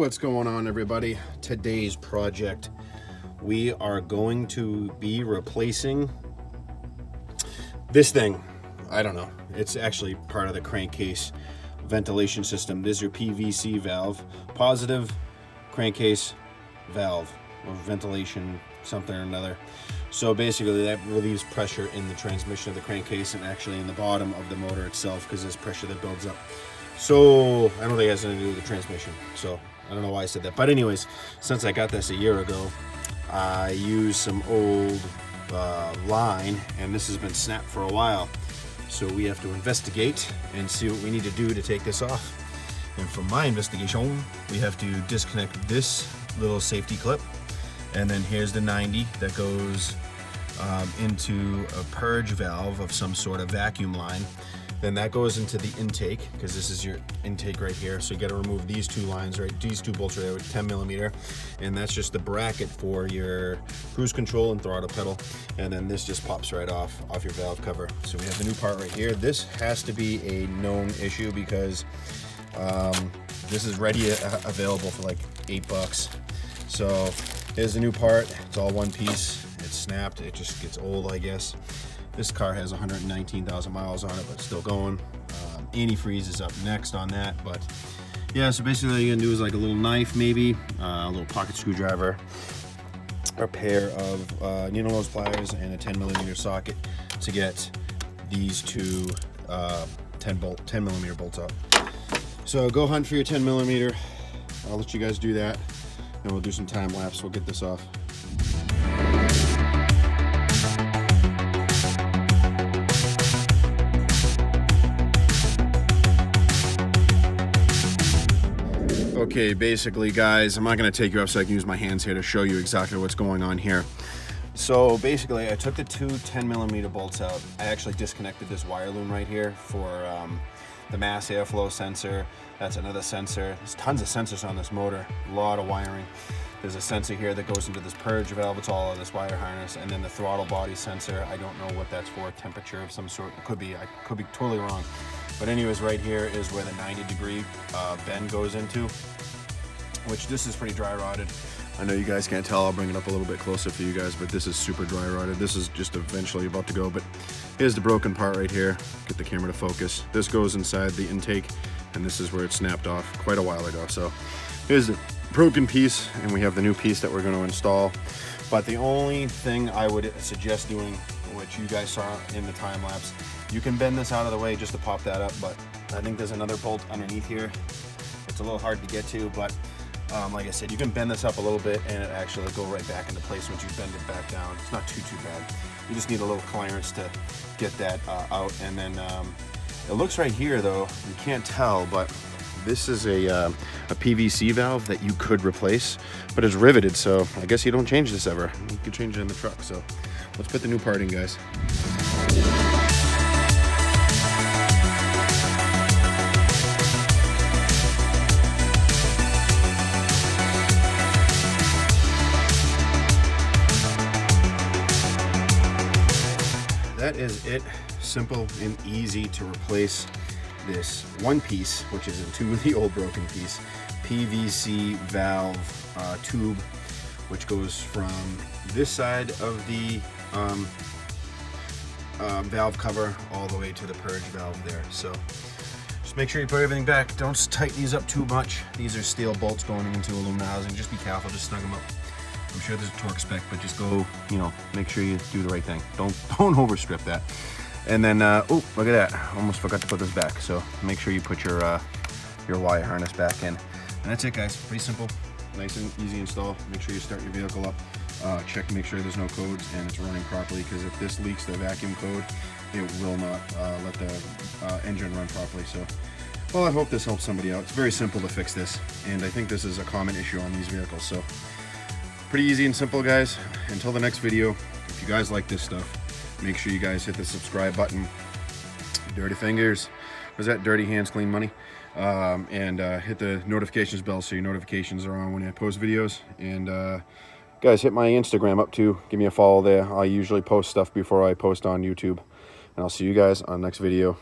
What's going on, everybody? Today's project, we are going to be replacing this thing. I don't know, it's actually part of the crankcase ventilation system. This is your PVC valve, positive crankcase valve, or ventilation something or another. So basically that relieves pressure in the transmission of the crankcase and actually in the bottom of the motor itself, because there's pressure that builds up. So I don't think it has anything to do with the transmission, so I don't know why I said that. But anyways, since I got this a year ago, I used some old line, and this has been snapped for a while. So we have to investigate and see what we need to do to take this off. And from my investigation, we have to disconnect this little safety clip. And then here's the 90 that goes into a purge valve of some sort of vacuum line. Then that goes into the intake, because this is your intake right here. So you got to remove these two lines, right? These two bolts right there with 10 millimeter. And that's just the bracket for your cruise control and throttle pedal. And then this just pops right off your valve cover. So we have the new part right here. This has to be a known issue because this is ready, available for like $8. So here's the new part. It's all one piece. It's snapped. It just gets old, I guess. This car has 119,000 miles on it, but it's still going. Antifreeze is up next on that, but yeah, so basically all you're gonna do is like a little knife, maybe a little pocket screwdriver, a pair of needle nose pliers, and a 10 millimeter socket to get these two 10 millimeter bolts up. So go hunt for your 10 millimeter. I'll let you guys do that, and we'll do some time lapse. We'll get this off. Okay, basically guys, I'm not gonna take you up so I can use my hands here to show you exactly what's going on here. So basically I took the two 10 millimeter bolts out. I actually disconnected this wire loom right here for the mass airflow sensor. That's another sensor. There's tons of sensors on this motor, a lot of wiring. There's a sensor here that goes into this purge valve. It's all of this wire harness. And then the throttle body sensor, I don't know what that's for, temperature of some sort. It could be, I could be totally wrong. But anyways, right here is where the 90-degree bend goes into, which this is pretty dry rotted. I know you guys can't tell, I'll bring it up a little bit closer for you guys, but this is super dry rotted. This is just eventually about to go, but here's the broken part right here. Get the camera to focus. This goes inside the intake, and this is where it snapped off quite a while ago. So here's the broken piece, and we have the new piece that we're going to install. But the only thing I would suggest doing, which you guys saw in the time lapse, you can bend this out of the way just to pop that up, but I think there's another bolt underneath here. It's a little hard to get to, but like I said, you can bend this up a little bit and it actually will go right back into place once you bend it back down. It's not too bad. You just need a little clearance to get that out. And then it looks right here though, you can't tell, but this is a PVC valve that you could replace, but it's riveted, so I guess you don't change this ever. You can change it in the truck. So let's put the new part in, guys. That is it. Simple and easy to replace this one piece, which is into the old broken piece, PVC valve tube, which goes from this side of the valve cover all the way to the purge valve there. So just make sure you put everything back. Don't tighten these up too much. These are steel bolts going into aluminum housing. Just be careful, just snug them up. I'm sure there's a torque spec, but just go, you know, make sure you do the right thing. Don't overstrip that. And then, oh, look at that. Almost forgot to put this back. So make sure you put your wire harness back in. And that's it, guys. Pretty simple, nice and easy install. Make sure you start your vehicle up. Check to make sure there's no codes and it's running properly, because if this leaks the vacuum code, it will not let the engine run properly. So, well, I hope this helps somebody out. It's very simple to fix this, and I think this is a common issue on these vehicles. So pretty easy and simple, guys. Until the next video, if you guys like this stuff, make sure you guys hit the subscribe button. Dirty fingers, was that dirty hands clean money? And hit the notifications bell so your notifications are on when I post videos. And guys, hit my Instagram up too. Give me a follow there. I usually post stuff before I post on YouTube. And I'll see you guys on the next video.